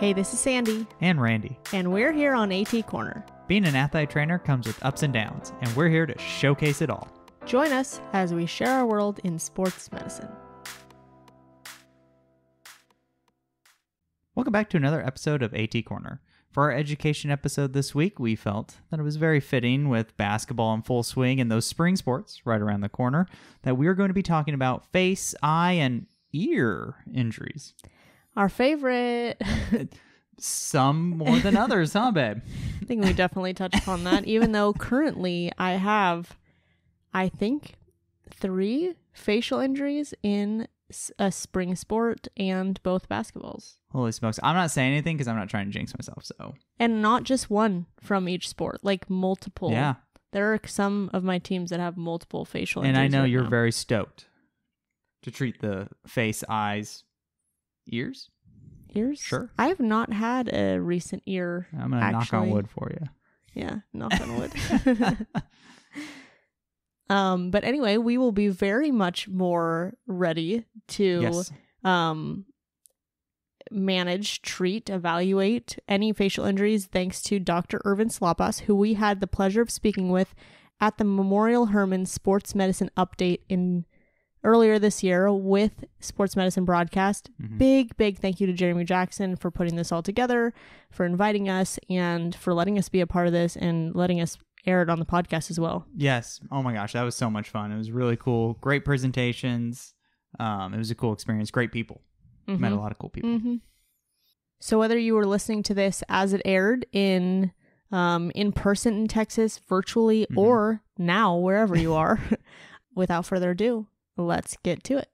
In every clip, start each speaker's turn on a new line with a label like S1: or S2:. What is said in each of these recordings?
S1: Hey, this is Sandy.
S2: And Randy.
S1: And we're here on AT Corner.
S2: Being an athlete trainer comes with ups and downs, and we're here to showcase it all.
S1: Join us as we share our world in sports medicine.
S2: Welcome back to another episode of AT Corner. For our education episode this week, we felt that it was very fitting with basketball in full swing and those spring sports right around the corner that we are going to be talking about face, eye, and ear injuries.
S1: Our favorite.
S2: Some more than others, huh, babe?
S1: I think we definitely touched upon that, even though currently I have, I think, 3 facial injuries in a spring sport and both basketballs.
S2: Holy smokes. I'm not saying anything because I'm not trying to jinx myself, so.
S1: And not just one from each sport, like multiple.
S2: Yeah.
S1: There are some of my teams that have multiple facial injuries.
S2: And I know
S1: right
S2: you're
S1: now.
S2: very stoked to treat the face, eyes, ears.
S1: Ears?
S2: Sure.
S1: I have not had a recent ear.
S2: I'm going to knock on wood for you.
S1: Yeah, knock on wood. But anyway, we will be very much more ready to manage, treat, evaluate any facial injuries thanks to Dr. Irvin Sulapas, who we had the pleasure of speaking with at the Memorial Hermann Sports Medicine Update in earlier this year with Sports Medicine Broadcast.
S2: Mm-hmm.
S1: Big thank you to Jeremy Jackson for putting this all together, for inviting us, and for letting us be a part of this and letting us air it on the podcast as well.
S2: Yes. Oh my gosh, that was so much fun. It was really cool. Great presentations. It was a cool experience. Great people.
S1: Mm-hmm.
S2: Met a lot of cool people.
S1: Mm-hmm. So whether you were listening to this as it aired in person in Texas, virtually,
S2: Mm-hmm.
S1: or now wherever you are, without further ado, let's get to it.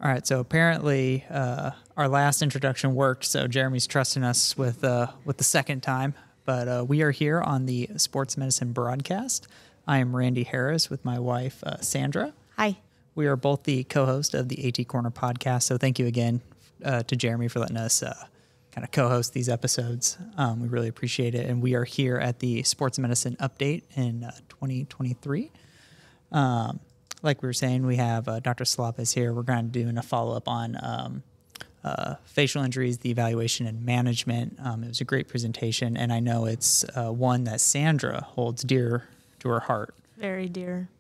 S3: All right, so apparently our last introduction worked, so Jeremy's trusting us with the second time. But we are here on the Sports Medicine Broadcast. I am Randy Harris with my wife, Sandra.
S1: Hi.
S3: We are both the co-host of the AT Corner podcast, so thank you again to Jeremy for letting us kind of co-host these episodes. We really appreciate it, and we are here at the Sports Medicine Update in 2023. Like we were saying, we have Dr. Sulapas here. We're going to do a follow-up on facial injuries, the evaluation and management. It was a great presentation, and I know it's one that Sandra holds dear to her heart.
S1: Very dear.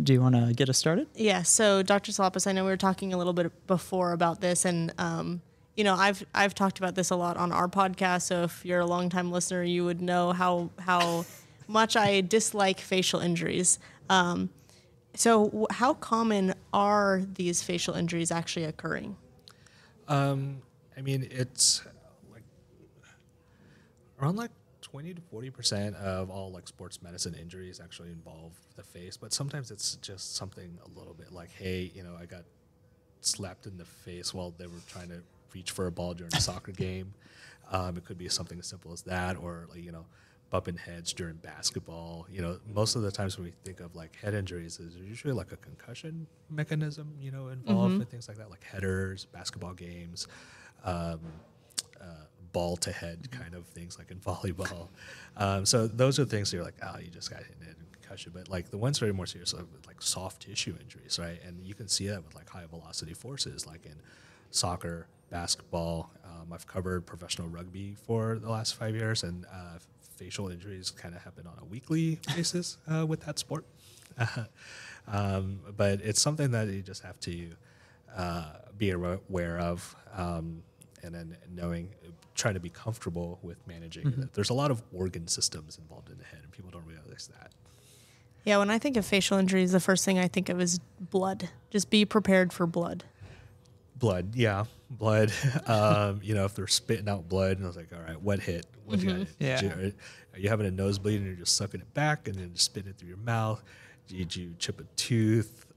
S3: Do you want to get us started?
S1: Yeah, so Dr. Sulapas, I know we were talking a little bit before about this, and I've talked about this a lot on our podcast, so if you're a longtime listener, you would know how much I dislike facial injuries. So how common are these facial injuries actually occurring?
S4: I mean, it's like around 20 to 40% of all sports medicine injuries actually involve the face, but sometimes it's just something a little bit like, hey, I got slapped in the face while they were trying to reach for a ball during a soccer game. It could be something as simple as that, or bumping heads during basketball. Most of the times when we think of head injuries, there's usually a concussion mechanism, involved
S1: Mm-hmm.
S4: and things like that, like headers, basketball games, ball to head kind of things like in volleyball. So those are things that you're you just got hit in a concussion. But the ones that are more serious, like soft tissue injuries, right? And you can see that with high velocity forces, like in soccer, basketball. I've covered professional rugby for the last 5 years, and facial injuries kind of happen on a weekly basis with that sport. But it's something that you just have to be aware of, and then trying to be comfortable with managing it. There's a lot of organ systems involved in the head, and people don't realize that.
S1: Yeah, when I think of facial injuries, the first thing I think of is blood. Just be prepared for blood.
S4: Blood, yeah, blood. If they're spitting out blood, and I was like, all right, what hit? What you got hit?
S3: Yeah.
S4: Are you having a nosebleed and you're just sucking it back and then just spitting it through your mouth? Did you chip a tooth?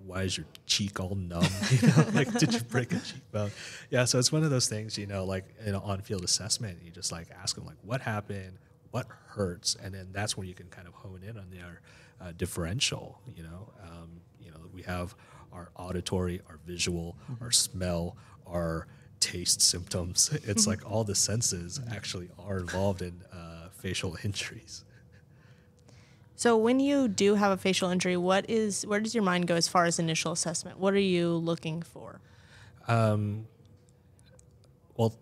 S4: Why is your cheek all numb? Did you break a cheekbone? Yeah, so it's one of those things, on-field assessment. You just ask them what happened, what hurts, and then that's when you can kind of hone in on their differential. We have our auditory, our visual, our smell, our taste symptoms. It's all the senses actually are involved in facial injuries.
S1: So when you do have a facial injury, where does your mind go as far as initial assessment? What are you looking for?
S4: Well,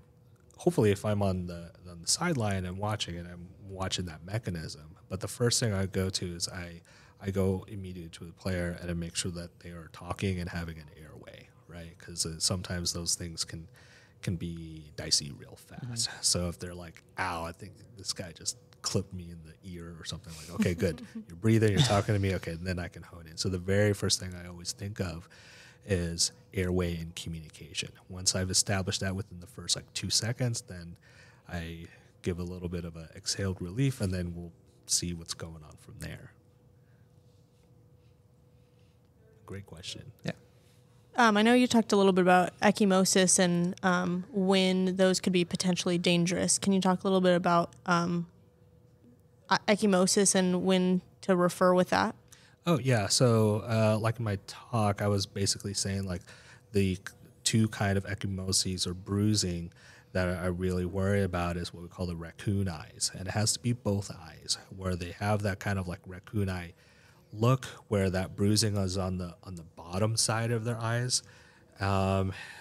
S4: hopefully, if I'm on the sideline and watching it, I'm watching that mechanism. But the first thing I go to is I go immediately to the player and I make sure that they are talking and having an airway, right? Because sometimes those things can be dicey real fast. Mm-hmm. So if they're like, "Ow, I think this guy just clipped me in the ear," or something, like, okay, good, you're breathing, you're talking to me, okay, and then I can hone in. So the very first thing I always think of is airway and communication. Once I've established that within the first 2 seconds, then I give a little bit of an exhaled relief, and then we'll see what's going on from there. Great question.
S3: Yeah.
S1: I know you talked a little bit about ecchymosis and when those could be potentially dangerous. Can you talk a little bit about ecchymosis and when to refer with that?
S4: Oh, yeah. So like in my talk, I was basically saying the two kind of ecchymoses or bruising that I really worry about is what we call the raccoon eyes. And it has to be both eyes, where they have that kind of raccoon eye look, where that bruising is on the bottom side of their eyes,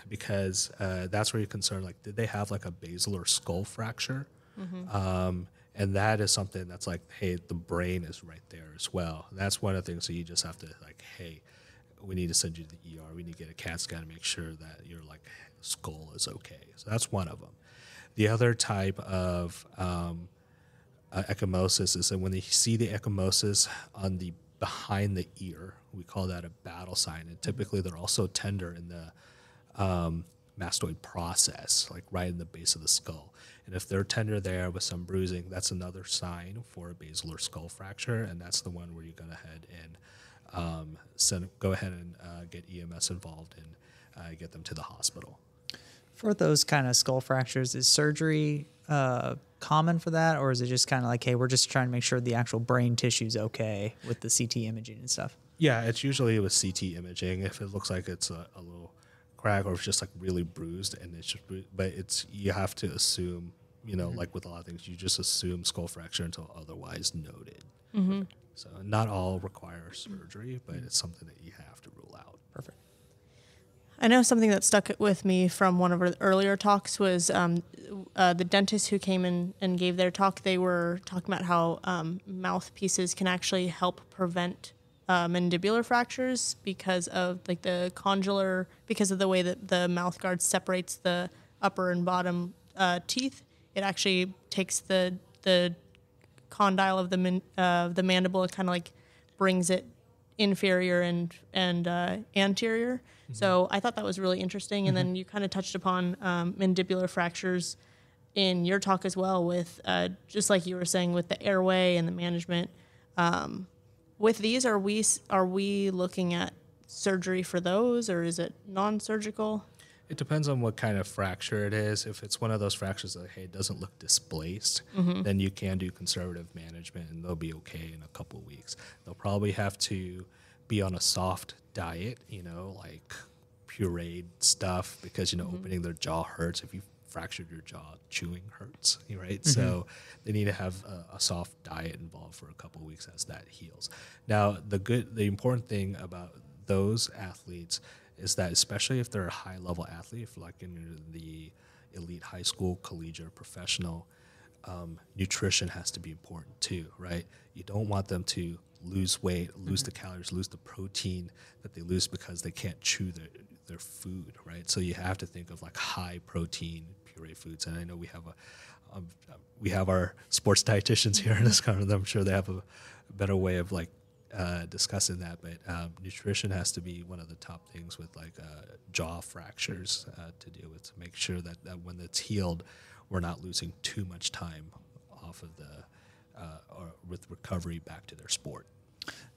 S4: because that's where you're concerned. Did they have a basilar skull fracture? Mm-hmm. And that is something that's hey, the brain is right there as well. And that's one of the things that you just have to hey, we need to send you to the ER. We need to get a CAT scan to make sure that your skull is okay. So that's one of them. The other type of ecchymosis is that when they see the ecchymosis on the behind the ear, we call that a battle sign. And typically they're also tender in the mastoid process, right in the base of the skull. And if they're tender there with some bruising, that's another sign for a basilar skull fracture, and that's the one where you go ahead and get EMS involved and get them to the hospital.
S3: For those kind of skull fractures, is surgery common for that, or is it just kind of hey, we're just trying to make sure the actual brain tissue's okay with the CT imaging and stuff?
S4: Yeah, it's usually with CT imaging. If it looks like it's a little crack, or if it's just really bruised, and it's just, but you have to assume, mm-hmm. With a lot of things, you just assume skull fracture until otherwise noted. Mm-hmm. So not all require surgery, but it's something that you have to rule out.
S3: Perfect.
S1: I know something that stuck with me from one of our earlier talks was the dentist who came in and gave their talk. They were talking about how mouthpieces can actually help prevent mandibular fractures because of the condylar, because of the way that the mouth guard separates the upper and bottom teeth. It actually takes the condyle of the mandible, it kind of brings it inferior and anterior. Mm-hmm. So I thought that was really interesting. And mm-hmm. then you kind of touched upon mandibular fractures in your talk as well, with just like you were saying with the airway and the management. With these, are we looking at surgery for those, or is it non-surgical?
S4: It depends on what kind of fracture it is. If it's one of those fractures that, hey, it doesn't look displaced, mm-hmm. then you can do conservative management and they'll be okay in a couple of weeks. They'll probably have to be on a soft diet, pureed stuff, because, mm-hmm. opening their jaw hurts. If you fractured your jaw, chewing hurts, right? Mm-hmm. So they need to have a soft diet involved for a couple of weeks as that heals. Now, the important thing about those athletes is that, especially if they're a high-level athlete, if in the elite high school, collegiate, professional, nutrition has to be important too, right? You don't want them to lose weight, lose mm-hmm. the calories, lose the protein that they lose because they can't chew their food, right? So you have to think of high-protein puree foods. And I know we have our sports dietitians here in this conference. I'm sure they have a better way of discussing that, but nutrition has to be one of the top things with jaw fractures to deal with, to make sure that when it's healed, we're not losing too much time off of or with recovery back to their sport.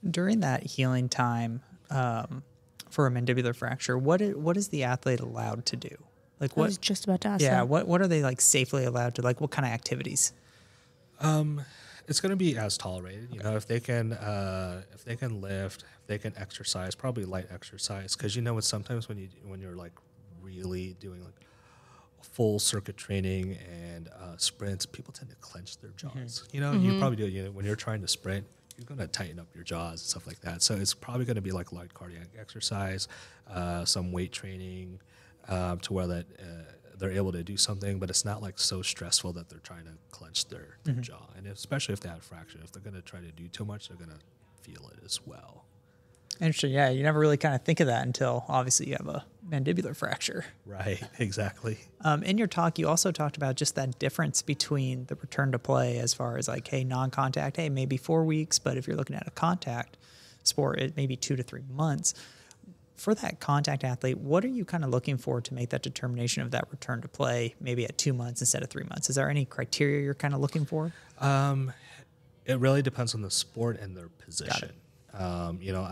S3: During that healing time for a mandibular fracture, what is the athlete allowed to do?
S1: I was just about to ask that.
S3: Yeah, what are they safely allowed to, what kind of activities?
S4: It's going to be as tolerated. If they can lift, if they can exercise, probably light exercise, because it's sometimes when you're really doing full circuit training and sprints, people tend to clench their jaws. Mm-hmm. You probably do. When you're trying to sprint, you're going to tighten up your jaws and stuff like that. So it's probably going to be light cardiac exercise, some weight training, to where that they're able to do something, but it's not like so stressful that they're trying to clench their jaw. And especially if they have fracture, if they're going to try to do too much, they're going to feel it as well.
S3: Interesting. Yeah, you never really kind of think of that until obviously you have a mandibular fracture.
S4: Right, exactly.
S3: In your talk, you also talked about just that difference between the return to play as far as like, hey, non-contact, hey, maybe 4 weeks, but if you're looking at a contact sport, it may be 2 to 3 months. For that contact athlete, what are you kind of looking for to make that determination of that return to play, maybe at 2 months instead of 3 months? Is there any criteria you're kind of looking for?
S4: It really depends on the sport and their position.
S3: Got it.
S4: You know,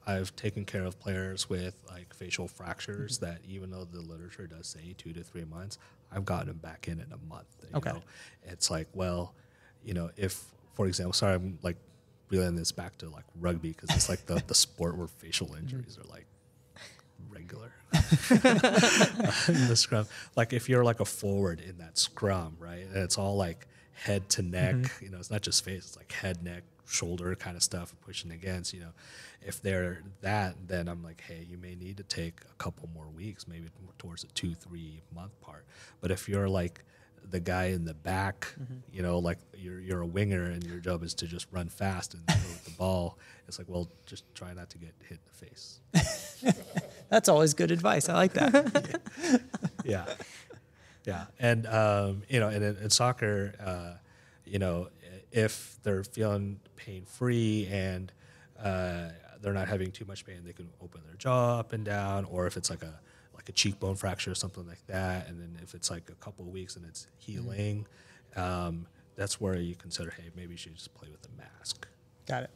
S4: I've taken care of players with like facial fractures that even though the literature does say 2 to 3 months, I've gotten them back in a month. You know? It's like, well, you know, if, for example, sorry, I'm like relaying this back to like rugby because it's like the sport where facial injuries are like regular in the scrum. Like if you're like a forward in that scrum, right, and it's all like head to neck, you know, it's not just face, it's like head, neck, shoulder kind of stuff pushing against, you know, if they're that, then I'm like, hey, you may need to take a couple more weeks, maybe towards the 2-3 month part. But if you're like the guy in the back, you know, like you're a winger and your job is to just run fast and go with the ball, it's like, well, just try not to get hit in the face.
S3: That's always good advice. I like that.
S4: Yeah. And, you know, and in soccer, you know, if they're feeling pain-free and they're not having too much pain, they can open their jaw up and down, or if it's like a cheekbone fracture or something like that, and then if it's like a couple of weeks and it's healing, that's where you consider, hey, maybe you should just play with a mask.
S3: Got it.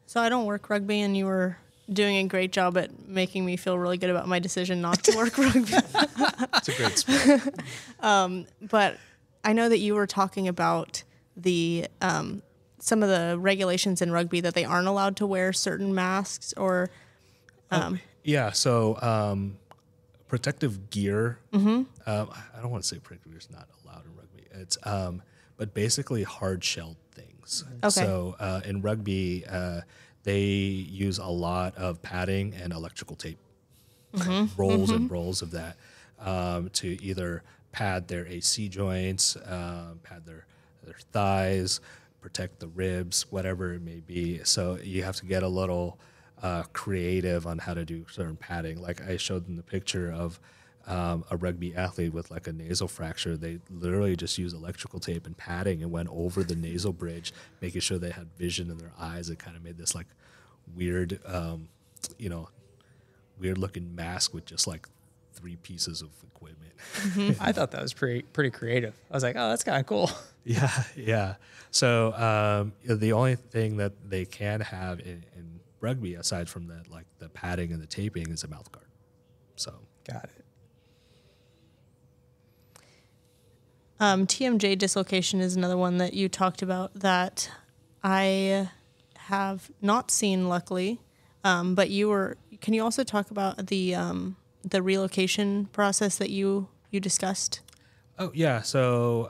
S1: So I don't work rugby, and you were doing a great job at making me feel really good about my decision not to work rugby.
S4: It's a great sport.
S1: But I know that you were talking about the some of the regulations in rugby that they aren't allowed to wear certain masks or.
S4: Yeah. So protective gear. I don't want to say protective gear is not allowed in rugby. It's but basically hard shelled things.
S1: Okay.
S4: So in rugby, they use a lot of padding and electrical tape, rolls and rolls of that to either pad their AC joints, pad their thighs, protect the ribs, whatever it may be. So you have to get a little creative on how to do certain padding. Like I showed in the picture of a rugby athlete with like a nasal fracture. They literally just used electrical tape and padding and went over the nasal bridge, making sure they had vision in their eyes. It kind of made this like weird, you know, weird looking mask with just like 3 pieces of equipment.
S3: I thought that was pretty creative. I was like, oh, that's kind of cool.
S4: Yeah. So the only thing that they can have in rugby, aside from that, like the padding and the taping, is a mouth guard. So
S3: Got it.
S1: TMJ dislocation is another one that you talked about that I have not seen, luckily. But can you also talk about the relocation process that you discussed?
S4: Oh, yeah. So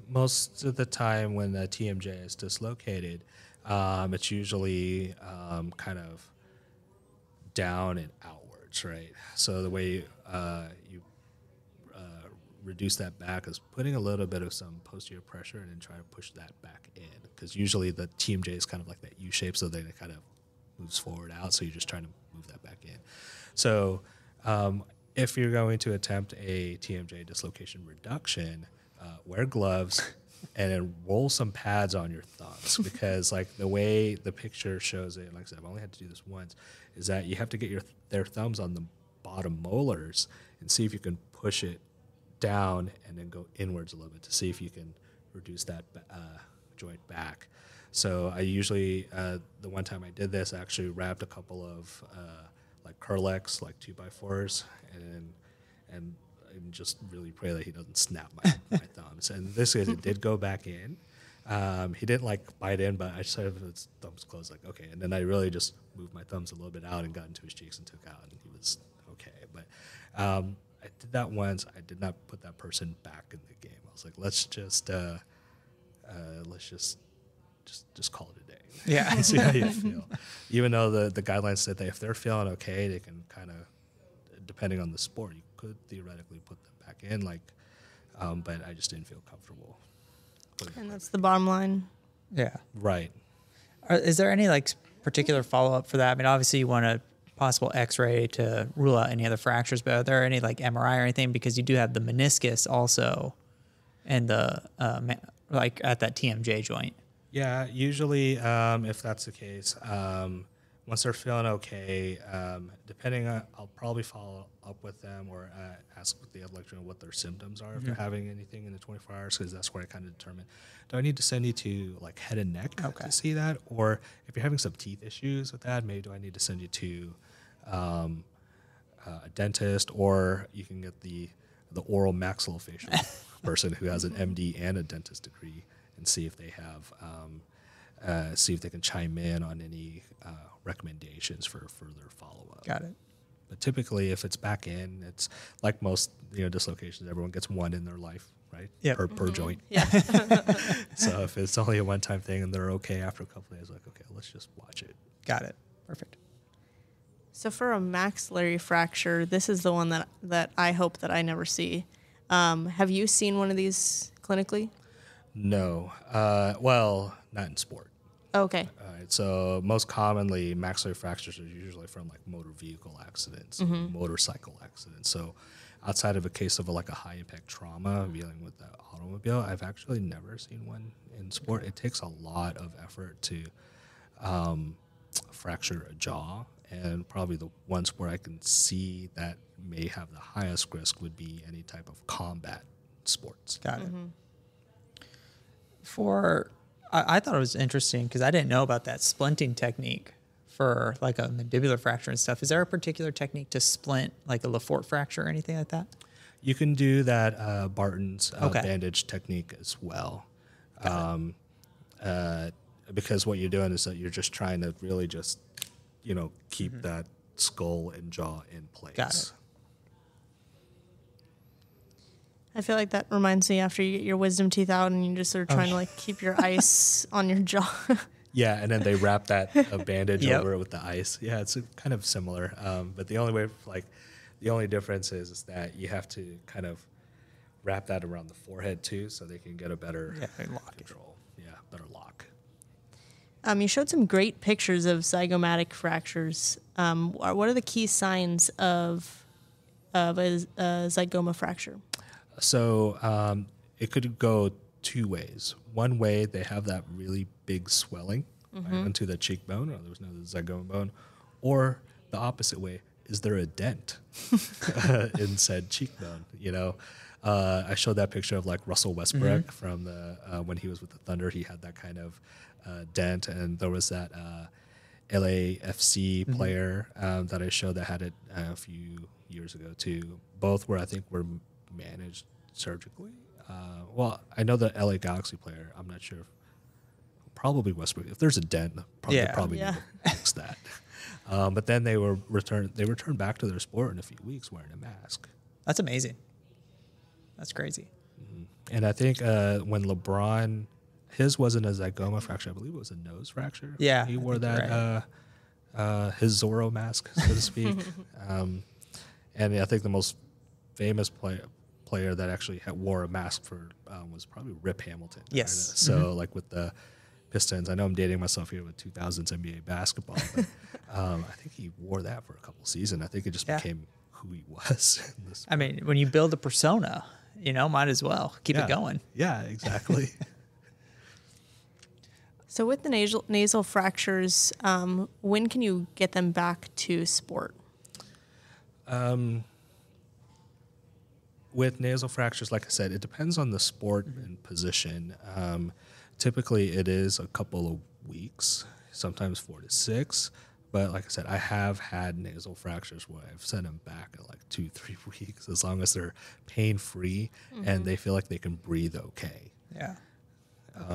S4: most of the time when the TMJ is dislocated, it's usually kind of down and outwards, right? So the way you reduce that back is putting a little bit of some posterior pressure and then try to push that back in, because usually the TMJ is kind of like that U shape, so then it kind of moves forward out, so you're just trying to move that back in. So if you're going to attempt a TMJ dislocation reduction, wear gloves and then roll some pads on your thumbs, because like the way the picture shows it, like I said, I've only had to do this once, is that you have to get their thumbs on the bottom molars and see if you can push it down and then go inwards a little bit to see if you can reduce that joint back. So I usually, the one time I did this, I actually wrapped a couple of like Curlex, like 2x4s, and just really pray that he doesn't snap my thumbs. And this is, it did go back in. He didn't like bite in, but I just had his thumbs closed, like, okay. And then I really just moved my thumbs a little bit out and got into his cheeks and took out, and he was okay. But I did that once. I did not put that person back in the game. I was like, let's just call it a day.
S3: Yeah.
S4: See how you feel. Even though the guidelines said that if they're feeling okay, they can kind of depending on the sport, you could theoretically put them back in, but I just didn't feel comfortable.
S1: And that's the bottom line.
S3: Yeah.
S4: Right.
S3: Is there any like particular follow-up for that? I mean, obviously you want a possible x-ray to rule out any other fractures, but are there any like MRI or anything? Because you do have the meniscus also and the like at that TMJ joint.
S4: Yeah, usually if that's the case, once they're feeling okay, depending on, I'll probably follow up with them or ask the electrician what their symptoms are if they're having anything in the 24 hours, because that's where I kind of determine, do I need to send you to like head and neck to see that? Or if you're having some teeth issues with that, maybe do I need to send you to a dentist, or you can get the oral maxillofacial person who has an MD and a dentist degree and see if they have, see if they can chime in on any recommendations for further follow-up.
S3: Got it.
S4: But typically, if it's back in, it's like most dislocations. Everyone gets one in their life, right?
S3: Yep.
S4: Per joint.
S1: Yeah.
S4: So if it's only a one-time thing and they're okay after a couple of days, like, okay, let's just watch it.
S3: Got it. Perfect.
S1: So for a maxillary fracture, this is the one that I hope that I never see. Have you seen one of these clinically?
S4: No. Well, not in sport.
S1: Okay.
S4: All right. So most commonly, maxillary fractures are usually from like motor vehicle accidents, motorcycle accidents. So outside of a case of like a high impact trauma dealing with the automobile, I've actually never seen one in sport. It takes a lot of effort to fracture a jaw, and probably the one sport I can see that may have the highest risk would be any type of combat sports.
S3: Got it. I thought it was interesting because I didn't know about that splinting technique for like a mandibular fracture and stuff. Is there a particular technique to splint, like a Lefort fracture or anything like that?
S4: You can do that Barton's bandage technique as well. Because what you're doing is that you're just trying to really just, keep that skull and jaw in place.
S3: Got it.
S1: I feel like that reminds me after you get your wisdom teeth out and you just sort of trying to like keep your ice on your jaw.
S4: Yeah, and then they wrap that bandage
S3: Yep.
S4: over it with the ice. Yeah, it's kind of similar. But the only difference is that you have to kind of wrap that around the forehead too, so they can get a better control. Yeah, better lock.
S1: You showed some great pictures of zygomatic fractures. What are the key signs of a zygoma fracture?
S4: So it could go two ways. One way, they have that really big swelling right onto the cheekbone, or there's no zygoma bone. Or the opposite way, is there a dent in said cheekbone? I showed that picture of like Russell Westbrook from the when he was with the Thunder. He had that kind of dent, and there was that LAFC player that I showed that had it a few years ago too. Both were managed surgically. Well, I know the LA Galaxy player. I'm not sure. Probably Westbrook. If there's a dent, probably need to fix that. But then they were returned. They returned back to their sport in a few weeks wearing a mask.
S3: That's amazing. That's crazy.
S4: And I think when LeBron, his wasn't a zygoma fracture. I believe it was a nose fracture.
S3: Yeah,
S4: he wore that his Zorro mask, so to speak. And I think the most famous player that actually wore a mask for was probably Rip Hamilton.
S3: Yes.
S4: So like with the Pistons, I know I'm dating myself here with 2000s NBA basketball, but I think he wore that for a couple seasons. I think it just became who he was.
S3: I mean, when you build a persona, might as well keep it going.
S4: Yeah, exactly.
S1: So with the nasal fractures, when can you get them back to sport?
S4: With nasal fractures, like I said, it depends on the sport and position. Typically, it is a couple of weeks, sometimes 4 to 6. But like I said, I have had nasal fractures where I've sent them back in like 2-3 weeks, as long as they're pain-free and they feel like they can breathe okay.
S3: Yeah.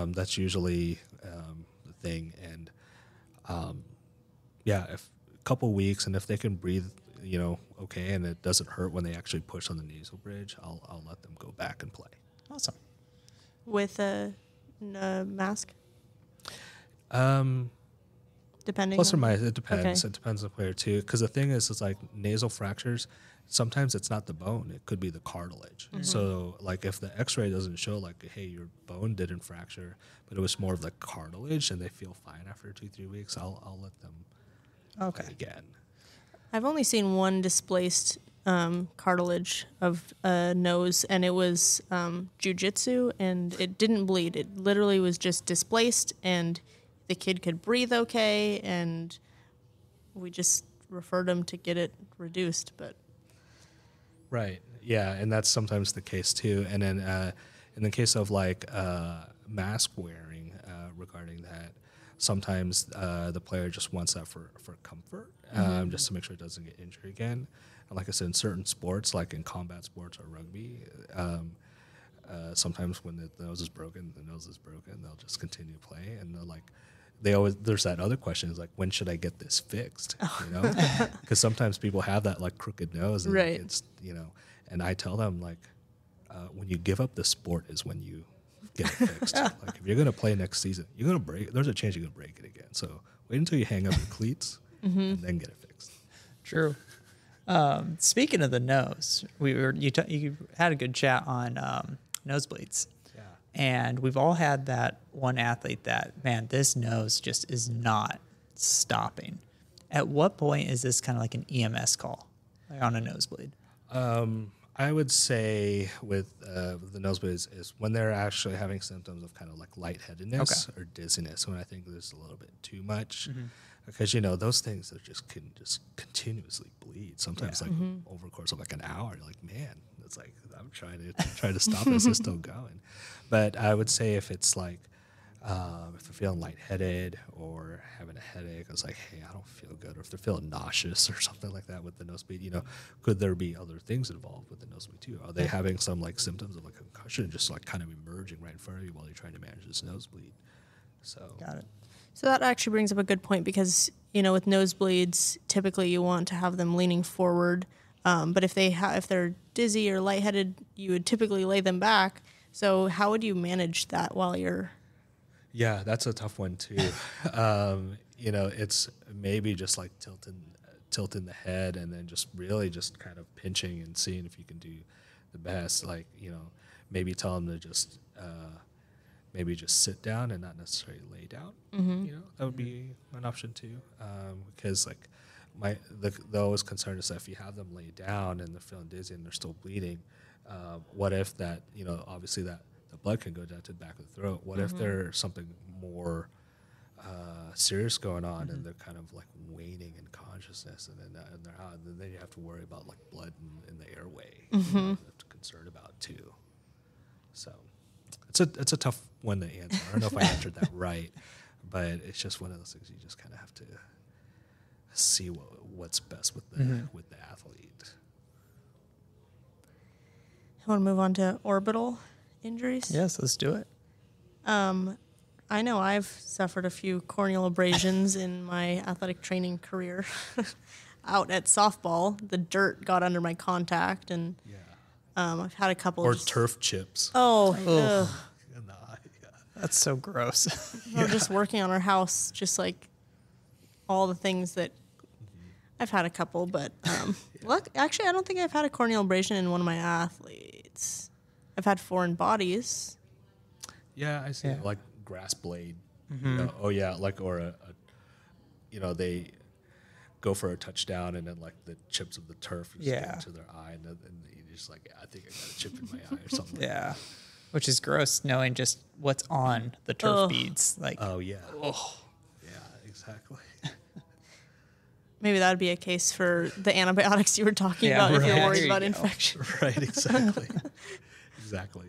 S4: That's usually the thing. And if a couple weeks, and if they can breathe, okay, and it doesn't hurt when they actually push on the nasal bridge, I'll let them go back and play.
S3: Awesome.
S1: With a mask? depending.
S4: Plus or
S1: on-
S4: minus, it depends.
S1: Okay.
S4: It depends on the player too. Because the thing is like nasal fractures. Sometimes it's not the bone; it could be the cartilage. So, like, if the X-ray doesn't show, like, hey, your bone didn't fracture, but it was more of the cartilage, and they feel fine after 2-3 weeks, I'll let them
S3: Okay.
S4: play again.
S1: I've only seen one displaced cartilage of a nose, and it was jujitsu, and it didn't bleed. It literally was just displaced, and the kid could breathe okay, and we just referred him to get it reduced. But
S4: Right. Yeah, and that's sometimes the case too. And then in the case of like mask wearing, regarding that, sometimes the player just wants that for comfort, just to make sure it doesn't get injured again. And like I said, in certain sports, like in combat sports or rugby, sometimes when the nose is broken, they'll just continue to play, and they're like. There's that other question is like, when should I get this fixed? You know, because sometimes people have that like crooked nose, and
S1: Right.
S4: it's, you know, and I tell them like, when you give up the sport is when you get it fixed. Like if you're gonna play next season, you're gonna break. There's a chance you're gonna break it again. So wait until you hang up your cleats and then get it fixed.
S3: True. Speaking of the nose, you had a good chat on nosebleeds.
S4: Yeah.
S3: And we've all had that one athlete that, man, this nose just is not stopping. At what point is this kind of like an EMS call, like on a nosebleed?
S4: I would say with the nosebleeds is when they're actually having symptoms of kind of like lightheadedness or dizziness. When I think there's a little bit too much, because you know those things that just can just continuously bleed. Sometimes like over the course of like an hour, you're like, man, it's like I'm trying to stop this, it's still going. But I would say if it's like if they're feeling lightheaded or having a headache, I was like, hey, I don't feel good. Or if they're feeling nauseous or something like that with the nosebleed, you know, could there be other things involved with the nosebleed too? Are they having some like symptoms of like a concussion just like kind of emerging right in front of you while you're trying to manage this nosebleed? So
S3: Got it.
S1: so that actually brings up a good point because, you know, with nosebleeds, typically you want to have them leaning forward. But if they're dizzy or lightheaded, you would typically lay them back. So how would you manage that while you're...
S4: yeah, that's a tough one too. You know, it's maybe just like tilting the head and then just really just kind of pinching and seeing if you can do the best. Like, you know, maybe tell them to just maybe just sit down and not necessarily lay down. You know, that would be an option too. Because like the always concern is that if you have them lay down and they're feeling dizzy and they're still bleeding, what if that, you know, obviously that the blood can go down to the back of the throat. What if there's something more serious going on and they're kind of like waning in consciousness and they're out, and then you have to worry about like blood in the airway. You know, you have to concern about too. So it's a tough one to answer. I don't know if I answered that right, but it's just one of those things you just kind of have to see what's best with the athlete.
S1: I want to move on to orbital injuries.
S3: Yes, let's do it.
S1: I know I've suffered a few corneal abrasions in my athletic training career. Out at softball, the dirt got under my contact, and I've had a couple.
S4: Or
S1: just,
S4: turf chips.
S1: Oh, ugh.
S4: In the eye, yeah.
S3: That's so gross.
S1: We're just working on our house, just like all the things that I've had a couple, but actually, I don't think I've had a corneal abrasion in one of my athletes. I've had foreign bodies.
S4: Yeah, I see.
S3: Yeah.
S4: Like grass blade. You know, or a you know, they go for a touchdown and then like the chips of the turf just get into their eye and you're just like, I think I got a chip in my eye or something.
S3: Yeah. Which is gross knowing just what's on the turf beads. Like,
S4: Oh yeah. Oh. Yeah, exactly.
S1: Maybe that would be a case for the antibiotics you were talking
S3: Yeah,
S1: about if you're
S3: right.
S1: worried
S3: There you
S1: about
S3: go.
S1: infection.
S4: Right, exactly. Exactly.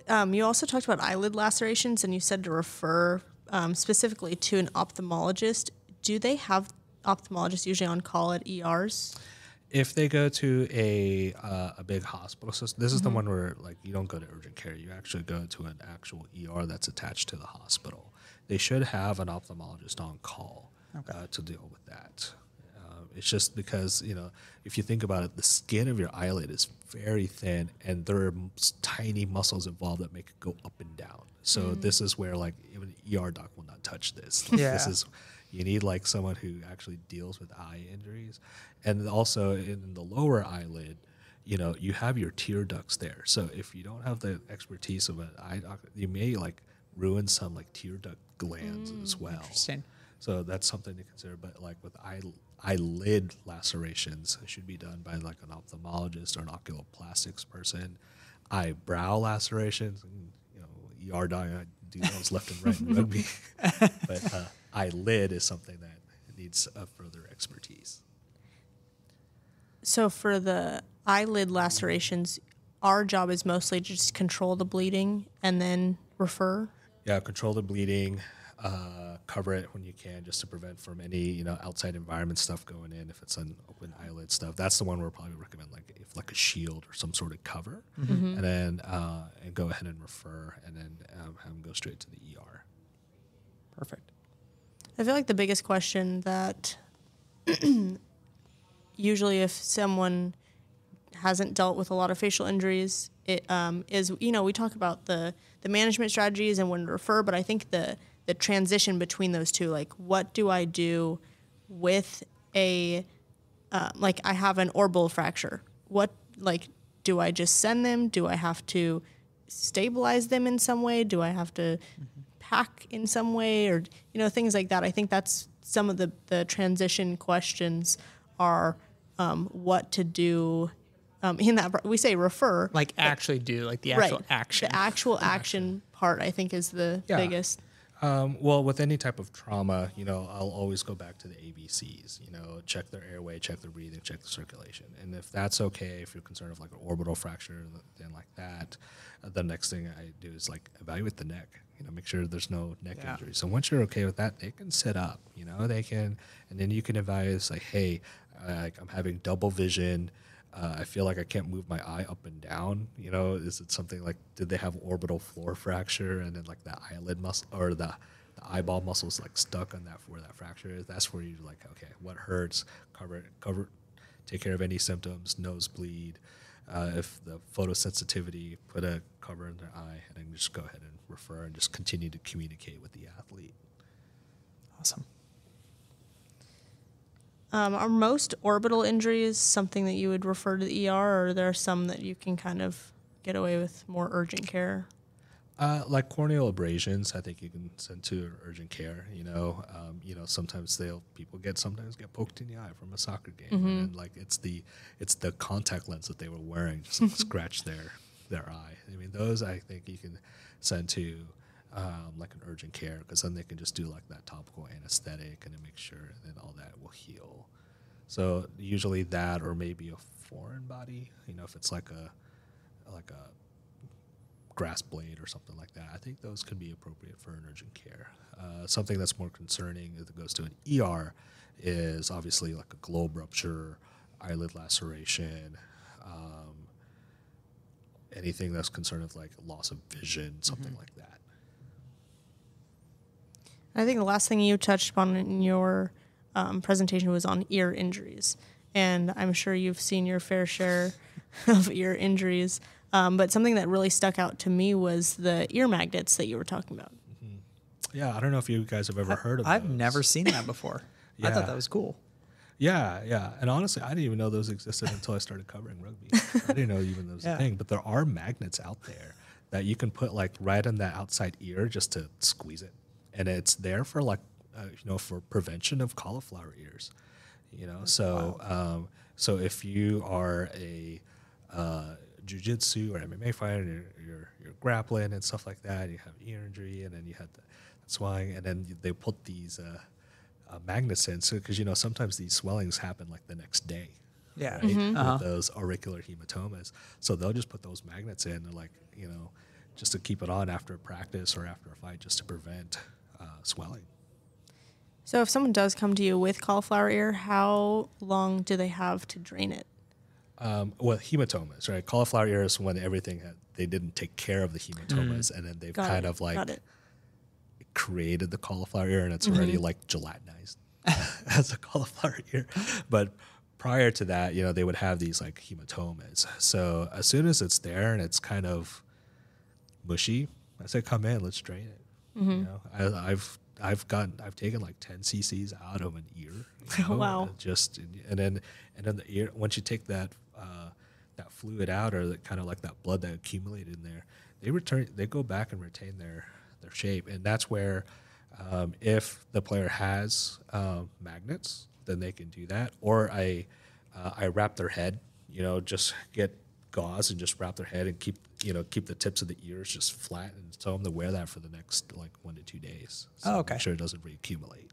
S1: You also talked about eyelid lacerations, and you said to refer specifically to an ophthalmologist. Do they have ophthalmologists usually on call at ERs?
S4: If they go to a big hospital system, this is the one where like you don't go to urgent care. You actually go to an actual ER that's attached to the hospital. They should have an ophthalmologist on call to deal with that. It's just because, you know, if you think about it, the skin of your eyelid is very thin and there are tiny muscles involved that make it go up and down. So this is where like even an ER doc will not touch this. Like,
S3: Yeah.
S4: This is, You need like someone who actually deals with eye injuries. And also in the lower eyelid, you know, you have your tear ducts there. So if you don't have the expertise of an eye doctor, you may like ruin some like tear duct glands as well.
S3: Interesting.
S4: So that's something to consider. But like with eyelid lacerations, it should be done by like an ophthalmologist or an oculoplastics person. Eyebrow lacerations, and, you know, ER dying, I do those left and right in rugby. But eyelid is something that needs further expertise.
S1: So for the eyelid lacerations, our job is mostly just control the bleeding and then refer.
S4: Yeah, control the bleeding, cover it when you can, just to prevent from any, you know, outside environment stuff going in. If it's an open eyelid stuff, that's the one we'll probably recommend, like a shield or some sort of cover, and then and go ahead and refer, and then have them go straight to the ER.
S3: Perfect.
S1: I feel like the biggest question that usually if someone hasn't dealt with a lot of facial injuries, it is, you know, we talk about the management strategies and when to refer, but I think the transition between those two, like what do I do with a, like I have an orbital fracture. What, like, do I just send them? Do I have to stabilize them in some way? Do I have to pack in some way, or, you know, things like that? I think that's some of the transition questions are what to do in that. We say refer.
S3: Like actually do, like the actual
S1: right.
S3: action.
S1: The actual action part, I think, is the biggest.
S4: Well, with any type of trauma, you know, I'll always go back to the ABCs, you know, check their airway, check their breathing, check the circulation. And if that's okay, if you're concerned of like an orbital fracture, then like that, the next thing I do is like evaluate the neck, you know, make sure there's no neck injury. So once you're okay with that, they can sit up, you know, they can, and then you can evaluate like, hey, I'm having double vision. I feel like I can't move my eye up and down. You know, is it something like, did they have orbital floor fracture, and then like the eyelid muscle or the eyeball muscles like stuck on that where that fracture is? That's where you're like, okay, what hurts? Cover, take care of any symptoms, nosebleed. If the photosensitivity, put a cover in their eye, and then just go ahead and refer and just continue to communicate with the athlete.
S3: Awesome.
S1: Are most orbital injuries something that you would refer to the ER, or are there some that you can kind of get away with more urgent care?
S4: Like corneal abrasions, I think you can send to urgent care. You know, sometimes people sometimes get poked in the eye from a soccer game, and like it's the contact lens that they were wearing just like scratch their eye. I mean, those I think you can send to like an urgent care, because then they can just do like that topical anesthetic and then make sure that all that will heal. So usually that, or maybe a foreign body, you know, if it's like a grass blade or something like that, I think those could be appropriate for an urgent care. Something that's more concerning that goes to an ER is obviously like a globe rupture, eyelid laceration, anything that's concerned with like loss of vision, something like that.
S1: I think the last thing you touched upon in your presentation was on ear injuries. And I'm sure you've seen your fair share of ear injuries. But something that really stuck out to me was the ear magnets that you were talking about.
S4: Mm-hmm. Yeah, I don't know if you guys have ever heard of
S3: I've
S4: those.
S3: never seen that before. I thought that was cool.
S4: Yeah. And honestly, I didn't even know those existed until I started covering rugby. I didn't know even those was a thing. But there are magnets out there that you can put like right in the outside ear just to squeeze it. And it's there for like, for prevention of cauliflower ears, you know. So, so if you are a jiu-jitsu or MMA fighter, and you're grappling and stuff like that, you have ear injury, and then you have the swelling, and then they put these magnets in, so because sometimes these swellings happen like the next day.
S3: Yeah.
S4: Right?
S3: Mm-hmm.
S4: With those auricular hematomas, so they'll just put those magnets in, like just to keep it on after practice or after a fight, just to prevent swelling.
S1: So if someone does come to you with cauliflower ear, how long do they have to drain it?
S4: Well, hematomas, right? Cauliflower ear is when they didn't take care of the hematomas, and then they've created the cauliflower ear, and it's already like gelatinized as a cauliflower ear. But prior to that, they would have these like hematomas. So as soon as it's there and it's kind of mushy, I say, come in, let's drain it. I've I've taken like 10 cc's out of an ear. You know,
S1: Wow.
S4: And then the ear, once you take that fluid out, or that kind of like that blood that accumulated in there, they go back and retain their shape. And that's where, if the player has magnets, then they can do that. Or I wrap their head, just get gauze and just wrap their head and keep the tips of the ears just flat, and tell them to wear that for the next like 1 to 2 days. So
S3: okay.
S4: Make sure it doesn't reaccumulate.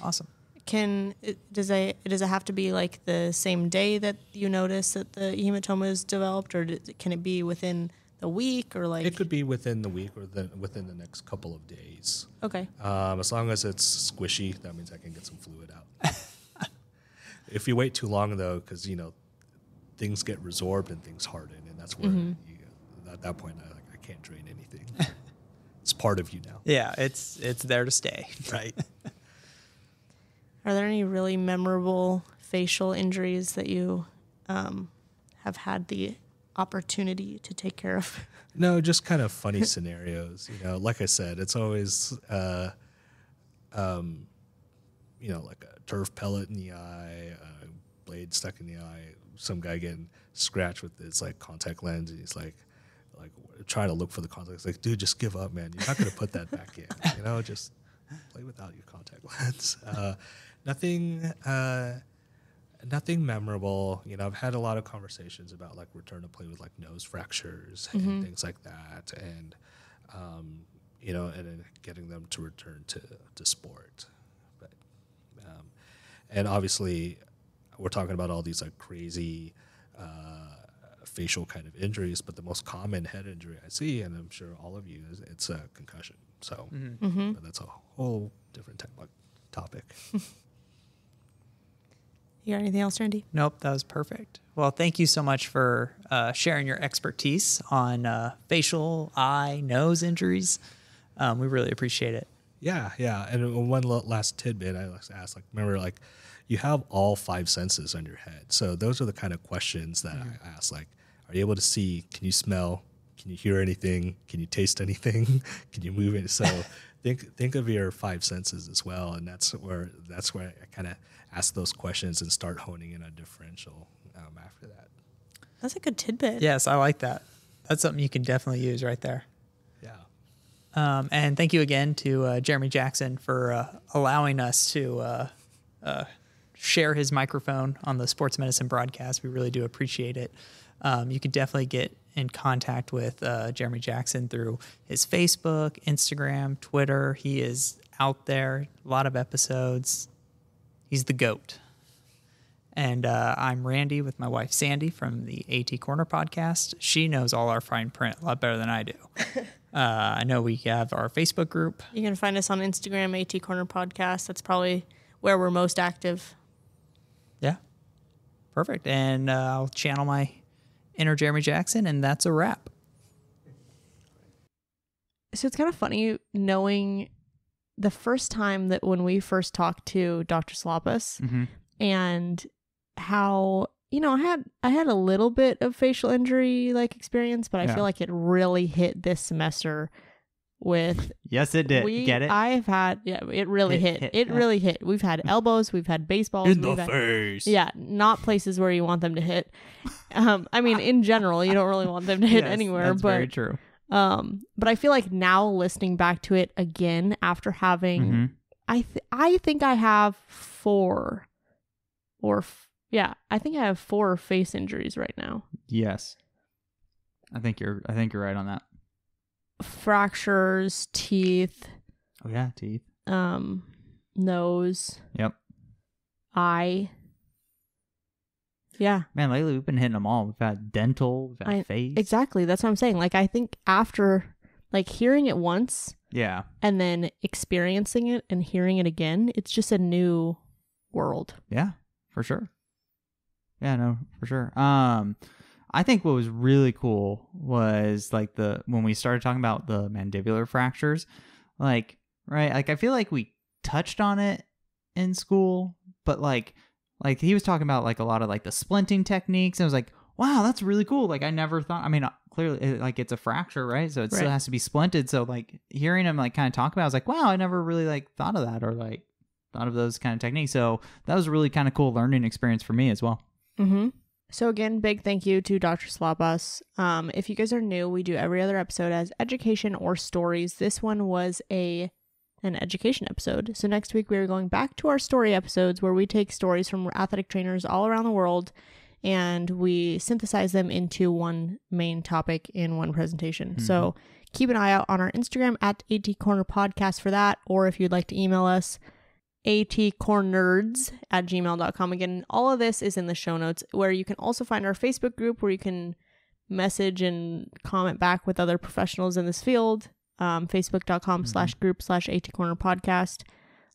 S3: Awesome.
S1: Does it have to be like the same day that you notice that the hematoma is developed, or can it be within the week, or like?
S4: It could be within the week or within the next couple of days.
S1: Okay.
S4: As long as it's squishy, that means I can get some fluid out. If you wait too long, though, because things get resorbed and things harden, and that's where at that point I can't drain anything. It's part of you now.
S3: Yeah, it's there to stay.
S4: Right.
S1: Are there any really memorable facial injuries that you have had the opportunity to take care of?
S4: No, just kind of funny scenarios. Like I said, it's always, like a turf pellet in the eye, a blade stuck in the eye, some guy getting scratched with his like contact lens, and he's like trying to look for the contact. It's like, dude, just give up, man. You're not going to put that back in. Just play without your contact lens. Nothing memorable. I've had a lot of conversations about like return to play with like nose fractures and things like that, and and then getting them to return to sport. But and obviously, we're talking about all these like crazy facial kind of injuries, but the most common head injury I see, and I'm sure all of you, it's a concussion. So but that's a whole different topic.
S1: You got anything else, Randy?
S3: Nope, that was perfect. Well, thank you so much for sharing your expertise on facial, eye, nose injuries. We really appreciate it.
S4: Yeah. And one last tidbit I like to ask, remember, you have all 5 senses on your head. So those are the kind of questions that I ask, are you able to see? Can you smell? Can you hear anything? Can you taste anything? Can you move it? So think of your 5 senses as well, and that's where I kind of ask those questions and start honing in on differential after that.
S1: That's a good tidbit.
S3: Yes, I like that. That's something you can definitely use right there.
S4: Yeah.
S3: And thank you again to Jeremy Jackson for allowing us to share his microphone on the sports medicine broadcast. We really do appreciate it. You can definitely get in contact with Jeremy Jackson through his Facebook, Instagram, Twitter. He is out there, a lot of episodes. He's the GOAT. And I'm Randy with my wife, Sandy, from the AT Corner podcast. She knows all our fine print a lot better than I do. I know we have our Facebook group.
S1: You can find us on Instagram, AT Corner Podcast. That's probably where we're most active.
S3: Yeah. Perfect. And I'll channel my inner Jeremy Jackson, and that's a wrap.
S1: So it's kind of funny knowing the first time that when we first talked to Dr. Sulapas and how, I had a little bit of facial injury experience, but I feel like it really hit this semester with.
S2: Yes, it did. Get it?
S1: I have had, it really hit. It really hit. We've had elbows, we've had baseballs.
S2: In the face.
S1: Yeah, not places where you want them to hit. In general, you don't really want them to hit anywhere.
S2: That's very true.
S1: But I feel like now listening back to it again after having, I think I have 4 I think I have 4 face injuries right now.
S2: Yes. I think you're right on that.
S1: Fractures, teeth.
S2: Oh yeah, teeth.
S1: Nose.
S2: Yep.
S1: Eye. Yeah.
S2: Man, lately we've been hitting them all. We've had dental, we've had face.
S1: Exactly. That's what I'm saying. I think after hearing it once.
S2: Yeah.
S1: And then experiencing it and hearing it again, it's just a new world.
S2: Yeah, for sure. Yeah, no, for sure. I think what was really cool was when we started talking about the mandibular fractures, right? I feel like we touched on it in school, but like he was talking about a lot of the splinting techniques. And I was like, wow, that's really cool. I never thought, clearly like it's a fracture, right? So it still has to be splinted. So like hearing him like kind of talk about it, I was like, wow, I never really like thought of that or like thought of those kind of techniques. So that was a really kind of cool learning experience for me as well.
S1: Mm-hmm. So again, big thank you to Dr. Sulapas. If you guys are new, we do every other episode as education or stories. This one was an education episode. So next week we are going back to our story episodes where we take stories from athletic trainers all around the world and we synthesize them into one main topic in one presentation. Mm-hmm. So keep an eye out on our Instagram at AT Corner Podcast for that. Or if you'd like to email us, atcornerds@gmail.com. Again, all of this is in the show notes, where you can also find our Facebook group where you can message and comment back with other professionals in this field. Facebook.com/group/AT Corner Podcast.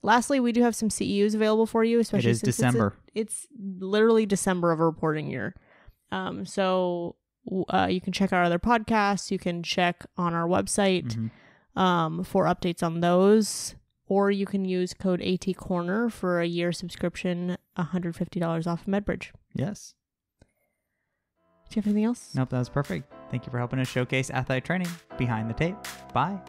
S1: Lastly, we do have some CEUs available for you, especially
S2: since December.
S1: It's literally December of a reporting year. So you can check our other podcasts. You can check on our website for updates on those. Or you can use code AT Corner for a year subscription, $150 off of MedBridge.
S2: Yes.
S1: Do you have anything else?
S2: Nope, that was perfect. Thank you for helping us showcase athletic training behind the tape. Bye.